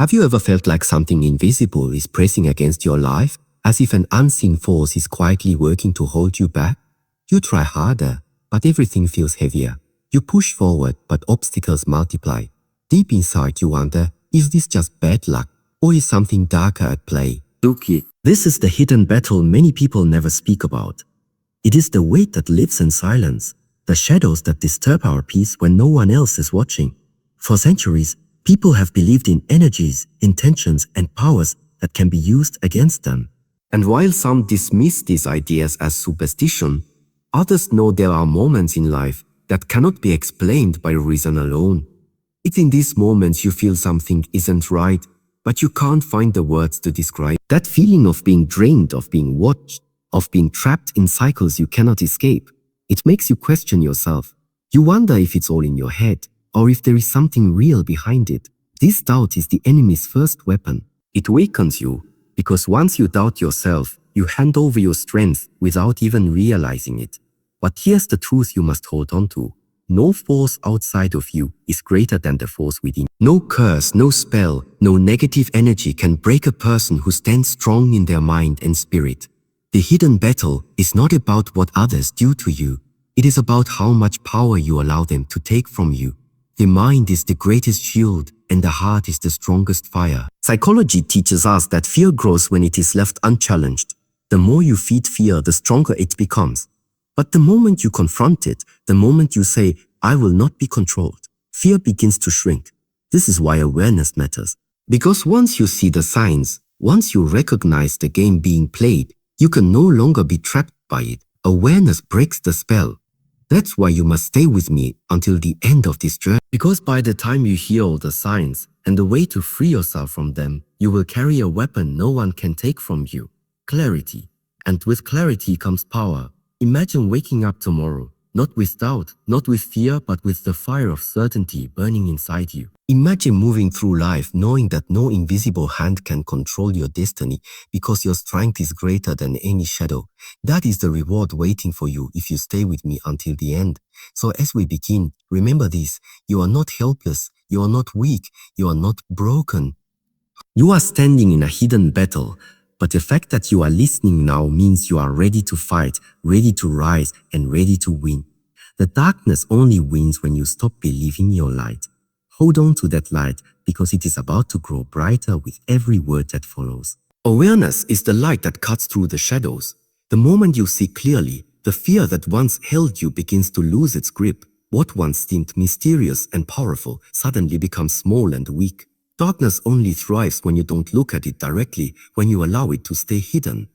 Have you ever felt like something invisible is pressing against your life, as if an unseen force is quietly working to hold you back? You try harder, but everything feels heavier. You push forward, but obstacles multiply. Deep inside you wonder, is this just bad luck, or is something darker at play? Loki, this is the hidden battle many people never speak about. It is the weight that lives in silence, the shadows that disturb our peace when no one else is watching. For centuries, people have believed in energies, intentions, and powers that can be used against them. And while some dismiss these ideas as superstition, others know there are moments in life that cannot be explained by reason alone. It's in these moments you feel something isn't right, but you can't find the words to describe. That feeling of being drained, of being watched, of being trapped in cycles you cannot escape. It makes you question yourself. You wonder if it's all in your head, or if there is something real behind it. This doubt is the enemy's first weapon. It weakens you, because once you doubt yourself, you hand over your strength without even realizing it. But here's the truth you must hold on to. No force outside of you is greater than the force within. No curse, no spell, no negative energy can break a person who stands strong in their mind and spirit. The hidden battle is not about what others do to you. It is about how much power you allow them to take from you. The mind is the greatest shield, and the heart is the strongest fire. Psychology teaches us that fear grows when it is left unchallenged. The more you feed fear, the stronger it becomes. But the moment you confront it, the moment you say, I will not be controlled, fear begins to shrink. This is why awareness matters. Because once you see the signs, once you recognize the game being played, you can no longer be trapped by it. Awareness breaks the spell. That's why you must stay with me until the end of this journey. Because by the time you hear all the signs and the way to free yourself from them, you will carry a weapon no one can take from you. Clarity. And with clarity comes power. Imagine waking up tomorrow, not with doubt, not with fear, but with the fire of certainty burning inside you. Imagine moving through life knowing that no invisible hand can control your destiny because your strength is greater than any shadow. That is the reward waiting for you if you stay with me until the end. So as we begin, remember this: you are not helpless, you are not weak, you are not broken. You are standing in a hidden battle. But the fact that you are listening now means you are ready to fight, ready to rise, and ready to win. The darkness only wins when you stop believing your light. Hold on to that light because it is about to grow brighter with every word that follows. Awareness is the light that cuts through the shadows. The moment you see clearly, the fear that once held you begins to lose its grip. What once seemed mysterious and powerful suddenly becomes small and weak. Darkness only thrives when you don't look at it directly, when you allow it to stay hidden.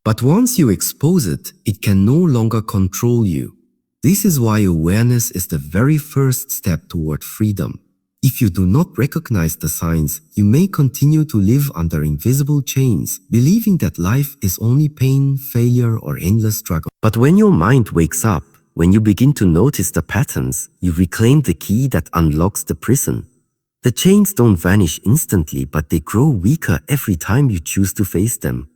But once you expose it, it can no longer control you. This is why awareness is the very first step toward freedom. If you do not recognize the signs, you may continue to live under invisible chains, believing that life is only pain, failure, or endless struggle. But when your mind wakes up, when you begin to notice the patterns, you reclaim the key that unlocks the prison. The chains don't vanish instantly, but they grow weaker every time you choose to face them.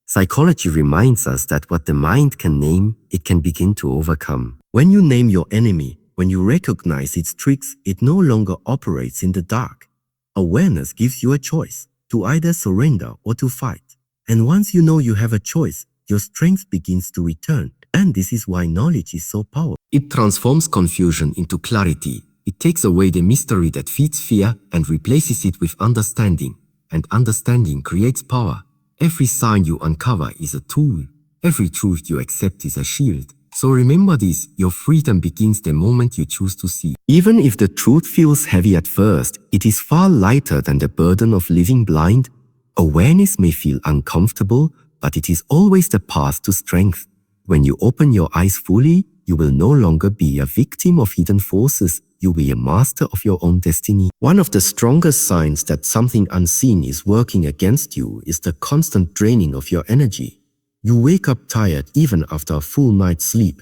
Psychology reminds us that what the mind can name, it can begin to overcome. When you name your enemy, when you recognize its tricks, it no longer operates in the dark. Awareness gives you a choice, to either surrender or to fight. And once you know you have a choice, your strength begins to return. And this is why knowledge is so powerful. It transforms confusion into clarity. It takes away the mystery that feeds fear and replaces it with understanding. And understanding creates power. Every sign you uncover is a tool. Every truth you accept is a shield. So remember this, your freedom begins the moment you choose to see. Even if the truth feels heavy at first, it is far lighter than the burden of living blind. Awareness may feel uncomfortable, but it is always the path to strength. When you open your eyes fully, you will no longer be a victim of hidden forces. You will be a master of your own destiny. One of the strongest signs that something unseen is working against you is the constant draining of your energy. You wake up tired even after a full night's sleep.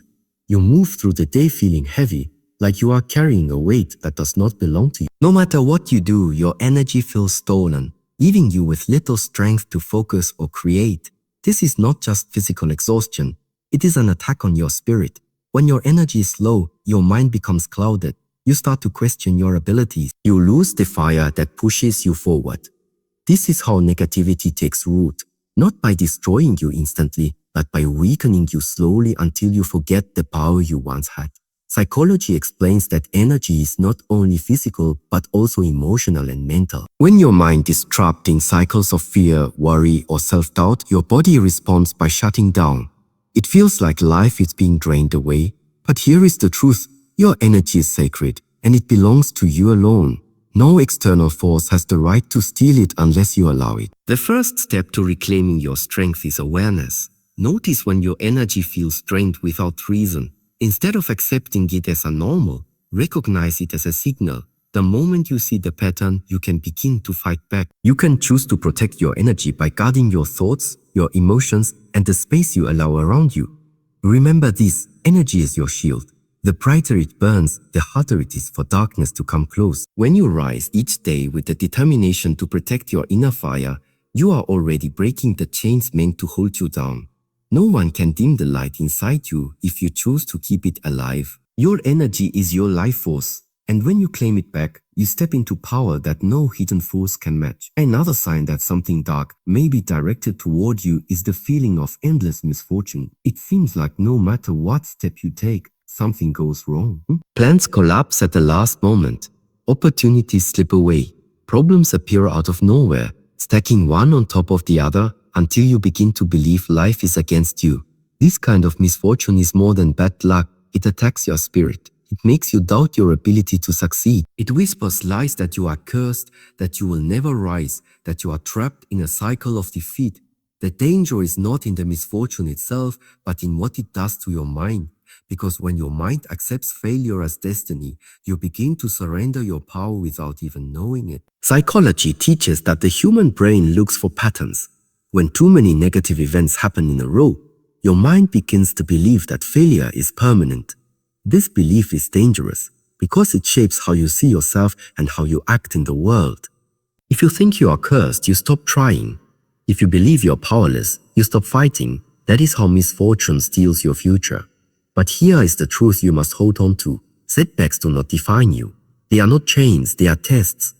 You move through the day feeling heavy, like you are carrying a weight that does not belong to you. No matter what you do, your energy feels stolen, leaving you with little strength to focus or create. This is not just physical exhaustion. It is an attack on your spirit. When your energy is low, your mind becomes clouded. You start to question your abilities. You lose the fire that pushes you forward. This is how negativity takes root, not by destroying you instantly, but by weakening you slowly until you forget the power you once had. Psychology explains that energy is not only physical, but also emotional and mental. When your mind is trapped in cycles of fear, worry, or self-doubt, your body responds by shutting down. It feels like life is being drained away, but here is the truth. Your energy is sacred, and it belongs to you alone. No external force has the right to steal it unless you allow it. The first step to reclaiming your strength is awareness. Notice when your energy feels drained without reason. Instead of accepting it as a normal, recognize it as a signal. The moment you see the pattern, you can begin to fight back. You can choose to protect your energy by guarding your thoughts, your emotions, and the space you allow around you. Remember this, energy is your shield. The brighter it burns, the harder it is for darkness to come close. When you rise each day with the determination to protect your inner fire, you are already breaking the chains meant to hold you down. No one can dim the light inside you if you choose to keep it alive. Your energy is your life force, and when you claim it back, you step into power that no hidden force can match. Another sign that something dark may be directed toward you is the feeling of endless misfortune. It seems like no matter what step you take, something goes wrong. Plans collapse at the last moment. Opportunities slip away. Problems appear out of nowhere, stacking one on top of the other until you begin to believe life is against you. This kind of misfortune is more than bad luck. It attacks your spirit. It makes you doubt your ability to succeed. It whispers lies that you are cursed, that you will never rise, that you are trapped in a cycle of defeat. The danger is not in the misfortune itself, but in what it does to your mind. Because when your mind accepts failure as destiny, you begin to surrender your power without even knowing it. Psychology teaches that the human brain looks for patterns. When too many negative events happen in a row, your mind begins to believe that failure is permanent. This belief is dangerous because it shapes how you see yourself and how you act in the world. If you think you are cursed, you stop trying. If you believe you're powerless, you stop fighting. That is how misfortune steals your future. But here is the truth you must hold on to. Setbacks do not define you. They are not chains, they are tests.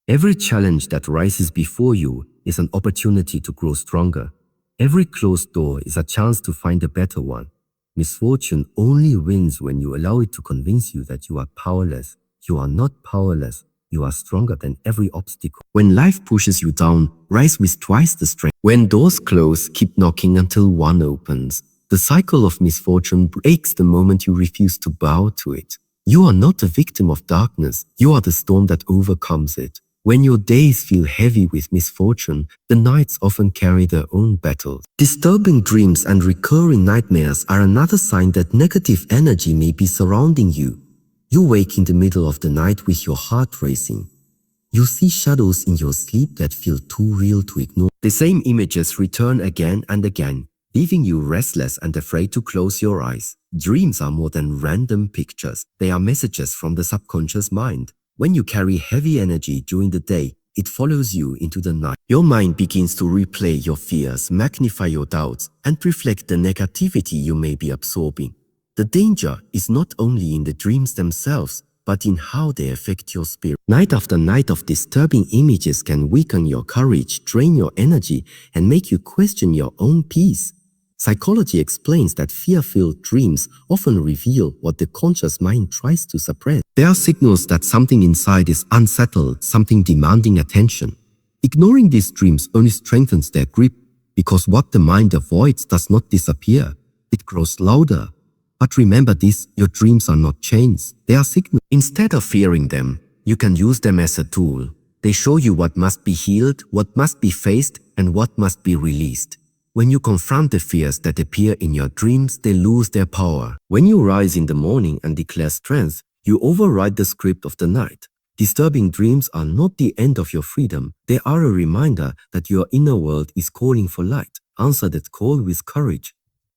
Every challenge that rises before you is an opportunity to grow stronger. Every closed door is a chance to find a better one. Misfortune only wins when you allow it to convince you that you are powerless. You are not powerless. You are stronger than every obstacle. When life pushes you down, rise with twice the strength. When doors close, keep knocking until one opens. The cycle of misfortune breaks the moment you refuse to bow to it. You are not a victim of darkness. You are the storm that overcomes it. When your days feel heavy with misfortune, the nights often carry their own battles. Disturbing dreams and recurring nightmares are another sign that negative energy may be surrounding you. You wake in the middle of the night with your heart racing. You see shadows in your sleep that feel too real to ignore. The same images return again and again, leaving you restless and afraid to close your eyes. Dreams are more than random pictures. They are messages from the subconscious mind. When you carry heavy energy during the day, it follows you into the night. Your mind begins to replay your fears, magnify your doubts, and reflect the negativity you may be absorbing. The danger is not only in the dreams themselves, but in how they affect your spirit. Night after night of disturbing images can weaken your courage, drain your energy, and make you question your own peace. Psychology explains that fear-filled dreams often reveal what the conscious mind tries to suppress. They are signals that something inside is unsettled, something demanding attention. Ignoring these dreams only strengthens their grip, because what the mind avoids does not disappear. It grows louder. But remember this, your dreams are not chains, they are signals. Instead of fearing them, you can use them as a tool. They show you what must be healed, what must be faced, and what must be released. When you confront the fears that appear in your dreams, they lose their power. When you rise in the morning and declare strength, you override the script of the night. Disturbing dreams are not the end of your freedom. They are a reminder that your inner world is calling for light. Answer that call with courage.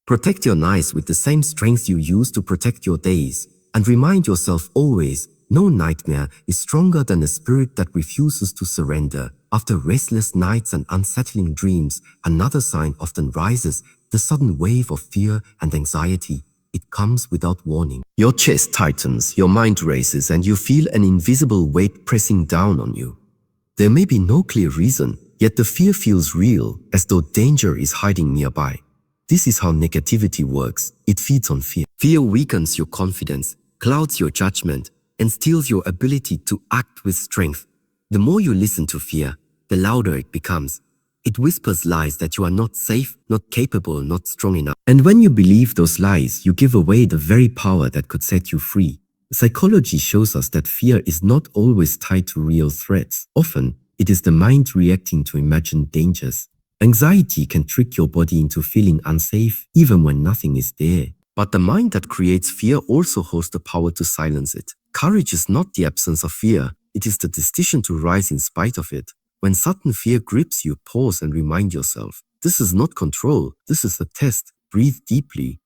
Protect your nights with the same strength you use to protect your days. And remind yourself always, no nightmare is stronger than a spirit that refuses to surrender. After restless nights and unsettling dreams, another sign often rises, the sudden wave of fear and anxiety. It comes without warning. Your chest tightens, your mind races, and you feel an invisible weight pressing down on you. There may be no clear reason, yet the fear feels real, as though danger is hiding nearby. This is how negativity works. It feeds on fear. Fear weakens your confidence, clouds your judgment, and steals your ability to act with strength. The more you listen to fear, the louder it becomes. It whispers lies that you are not safe, not capable, not strong enough. And when you believe those lies, you give away the very power that could set you free. Psychology shows us that fear is not always tied to real threats. Often, it is the mind reacting to imagined dangers. Anxiety can trick your body into feeling unsafe, even when nothing is there. But the mind that creates fear also holds the power to silence it. Courage is not the absence of fear, it is the decision to rise in spite of it. When sudden fear grips you, pause and remind yourself, this is not control, this is a test. Breathe deeply.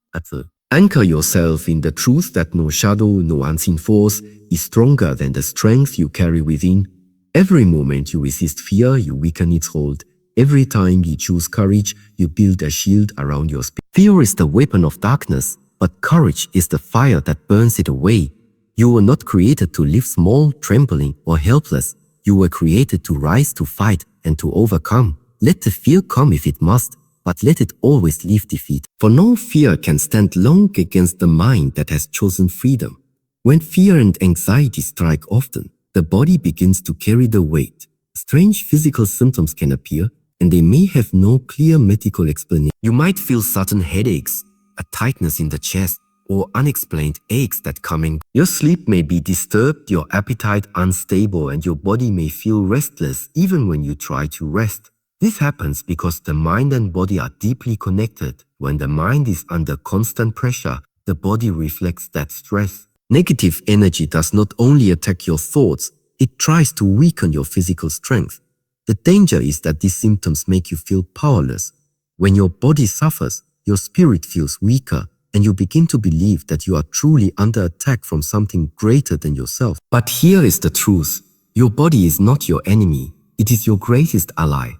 Anchor yourself in the truth that no shadow, no unseen force is stronger than the strength you carry within. Every moment you resist fear, you weaken its hold. Every time you choose courage, you build a shield around your spirit. Fear is the weapon of darkness, but courage is the fire that burns it away. You were not created to live small, trembling, or helpless. You were created to rise, to fight, and to overcome. Let the fear come if it must, but let it always leave defeat. For no fear can stand long against the mind that has chosen freedom. When fear and anxiety strike often, the body begins to carry the weight. Strange physical symptoms can appear, and they may have no clear medical explanation. You might feel sudden headaches, a tightness in the chest, or unexplained aches that come in. Your sleep may be disturbed, your appetite unstable, and your body may feel restless even when you try to rest. This happens because the mind and body are deeply connected. When the mind is under constant pressure, the body reflects that stress. Negative energy does not only attack your thoughts, it tries to weaken your physical strength. The danger is that these symptoms make you feel powerless. When your body suffers, your spirit feels weaker, and you begin to believe that you are truly under attack from something greater than yourself. But here is the truth. Your body is not your enemy. It is your greatest ally.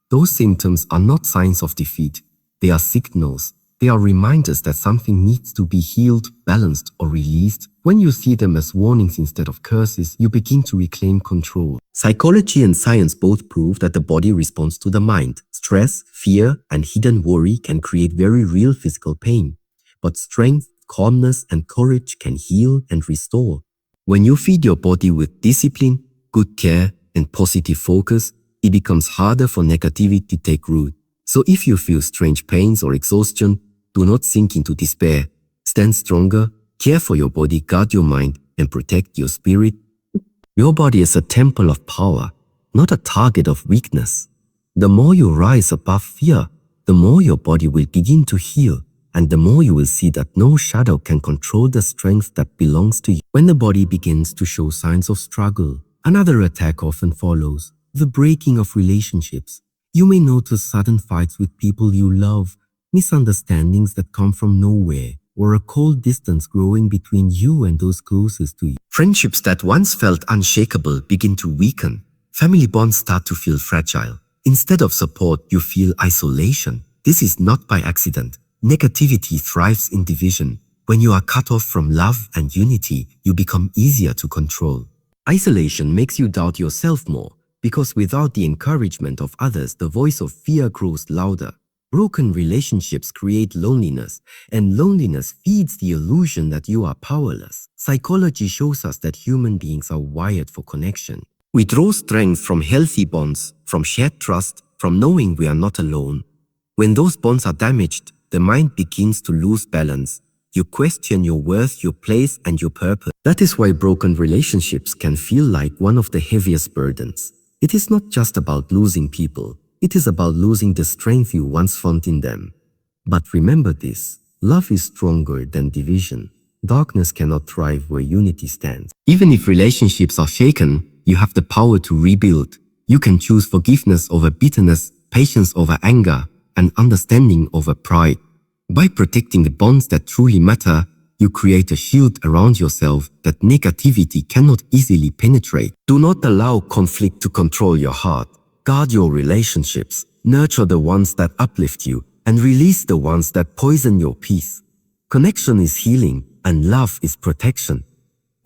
Those symptoms are not signs of defeat. They are signals. They are reminders that something needs to be healed, balanced, or released. When you see them as warnings instead of curses, you begin to reclaim control. Psychology and science both prove that the body responds to the mind. Stress, fear, and hidden worry can create very real physical pain. But strength, calmness, and courage can heal and restore. When you feed your body with discipline, good care, and positive focus, it becomes harder for negativity to take root. So if you feel strange pains or exhaustion, do not sink into despair. Stand stronger, care for your body, guard your mind, and protect your spirit. Your body is a temple of power, not a target of weakness. The more you rise above fear, the more your body will begin to heal, and the more you will see that no shadow can control the strength that belongs to you. When the body begins to show signs of struggle, another attack often follows. The breaking of relationships. You may notice sudden fights with people you love, misunderstandings that come from nowhere, or a cold distance growing between you and those closest to you. Friendships that once felt unshakable begin to weaken. Family bonds start to feel fragile. Instead of support, you feel isolation. This is not by accident. Negativity thrives in division. When you are cut off from love and unity, you become easier to control. Isolation makes you doubt yourself more. Because without the encouragement of others, the voice of fear grows louder. Broken relationships create loneliness, and loneliness feeds the illusion that you are powerless. Psychology shows us that human beings are wired for connection. We draw strength from healthy bonds, from shared trust, from knowing we are not alone. When those bonds are damaged, the mind begins to lose balance. You question your worth, your place, and your purpose. That is why broken relationships can feel like one of the heaviest burdens. It is not just about losing people, it is about losing the strength you once found in them. But remember this, love is stronger than division. Darkness cannot thrive where unity stands. Even if relationships are shaken, you have the power to rebuild. You can choose forgiveness over bitterness, patience over anger, and understanding over pride. By protecting the bonds that truly matter, you create a shield around yourself that negativity cannot easily penetrate. Do not allow conflict to control your heart. Guard your relationships. Nurture the ones that uplift you and release the ones that poison your peace. Connection is healing and love is protection.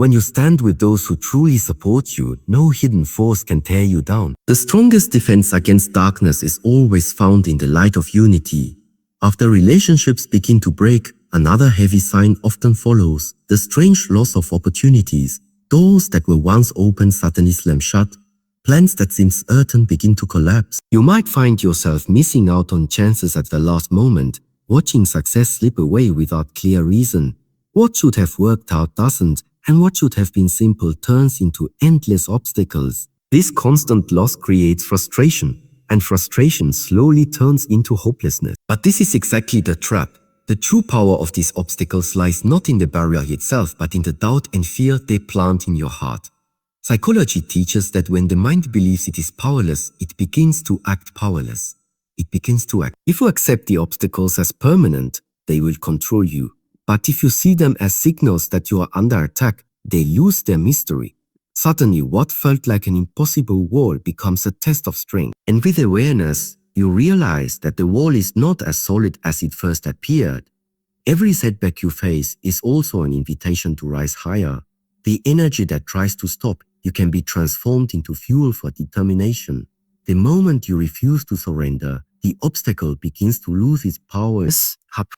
When you stand with those who truly support you, no hidden force can tear you down. The strongest defense against darkness is always found in the light of unity. After relationships begin to break, another heavy sign often follows: the strange loss of opportunities. Doors that were once open suddenly slam shut. Plans that seemed certain begin to collapse. You might find yourself missing out on chances at the last moment, watching success slip away without clear reason. What should have worked out doesn't, and what should have been simple turns into endless obstacles. This constant loss creates frustration, and frustration slowly turns into hopelessness. But this is exactly the trap. The true power of these obstacles lies not in the barrier itself, but in the doubt and fear they plant in your heart. Psychology teaches that when the mind believes it is powerless, it begins to act powerless. It begins to act. If you accept the obstacles as permanent, they will control you. But if you see them as signals that you are under attack, they lose their mystery. Suddenly, what felt like an impossible wall becomes a test of strength. And with awareness, you realize that the wall is not as solid as it first appeared. Every setback you face is also an invitation to rise higher. The energy that tries to stop you can be transformed into fuel for determination. The moment you refuse to surrender, the obstacle begins to lose its power.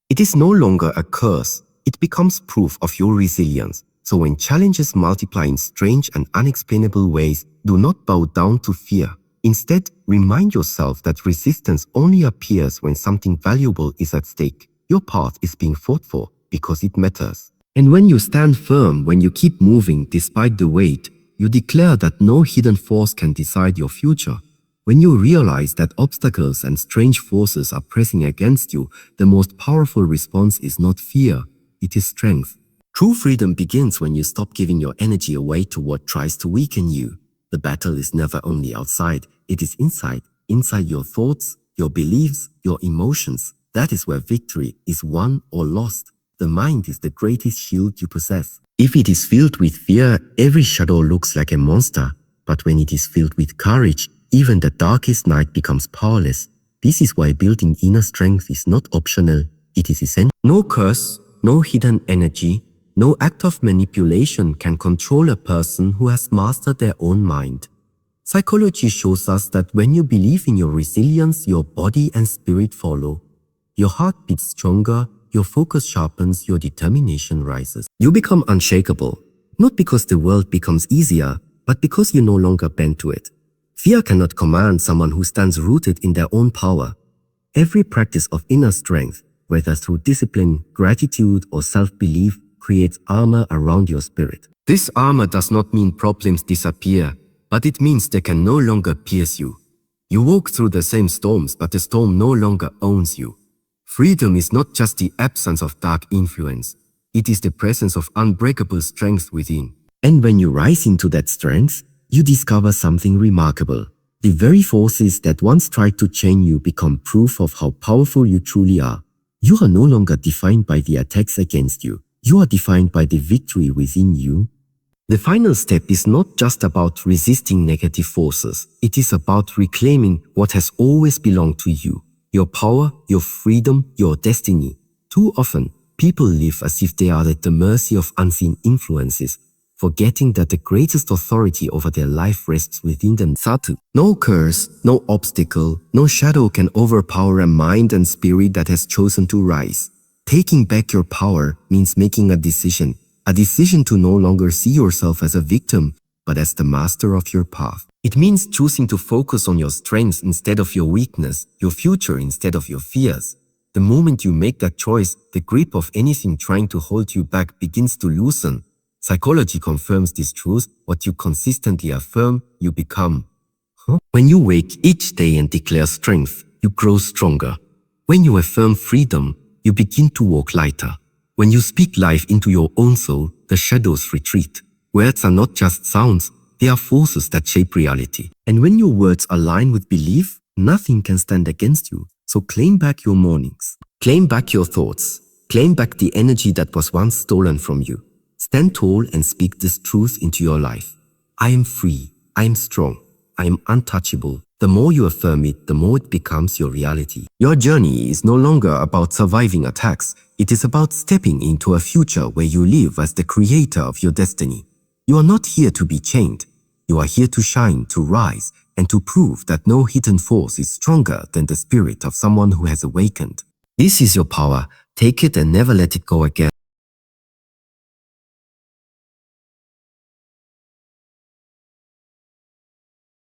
It is no longer a curse. It becomes proof of your resilience. So when challenges multiply in strange and unexplainable ways, do not bow down to fear. Instead, remind yourself that resistance only appears when something valuable is at stake. Your path is being fought for because it matters. And when you stand firm, when you keep moving despite the weight, you declare that no hidden force can decide your future. When you realize that obstacles and strange forces are pressing against you, the most powerful response is not fear, it is strength. True freedom begins when you stop giving your energy away to what tries to weaken you. The battle is never only outside, it is inside your thoughts, your beliefs, your emotions. That is where victory is won or lost. The mind is the greatest shield you possess. If it is filled with fear, every shadow looks like a monster. But when it is filled with courage, even the darkest night becomes powerless. This is why building inner strength is not optional, it is essential. No curse, no hidden energy, no act of manipulation can control a person who has mastered their own mind. Psychology shows us that when you believe in your resilience, your body and spirit follow. Your heart beats stronger, your focus sharpens, your determination rises. You become unshakable, not because the world becomes easier, but because you no longer bend to it. Fear cannot command someone who stands rooted in their own power. Every practice of inner strength, whether through discipline, gratitude, or self-belief, creates armor around your spirit. This armor does not mean problems disappear, but it means they can no longer pierce you. You walk through the same storms, but the storm no longer owns you. Freedom is not just the absence of dark influence, it is the presence of unbreakable strength within. And when you rise into that strength, you discover something remarkable. The very forces that once tried to chain you become proof of how powerful you truly are. You are no longer defined by the attacks against you. You are defined by the victory within you. The final step is not just about resisting negative forces. It is about reclaiming what has always belonged to you. Your power, your freedom, your destiny. Too often, people live as if they are at the mercy of unseen influences, forgetting that the greatest authority over their life rests within them. Satu. No curse, no obstacle, no shadow can overpower a mind and spirit that has chosen to rise. Taking back your power means making a decision to no longer see yourself as a victim, but as the master of your path. It means choosing to focus on your strengths instead of your weakness, your future instead of your fears. The moment you make that choice, the grip of anything trying to hold you back begins to loosen. Psychology confirms this truth: what you consistently affirm, you become. When you wake each day and declare strength, you grow stronger. When you affirm freedom, you begin to walk lighter. When you speak life into your own soul, the shadows retreat. Words are not just sounds, they are forces that shape reality. And when your words align with belief, nothing can stand against you. So claim back your mornings. Claim back your thoughts. Claim back the energy that was once stolen from you. Stand tall and speak this truth into your life. I am free. I am strong. I am untouchable. The more you affirm it, the more it becomes your reality. Your journey is no longer about surviving attacks. It is about stepping into a future where you live as the creator of your destiny. You are not here to be chained. You are here to shine, to rise, and to prove that no hidden force is stronger than the spirit of someone who has awakened. This is your power. Take it and never let it go again.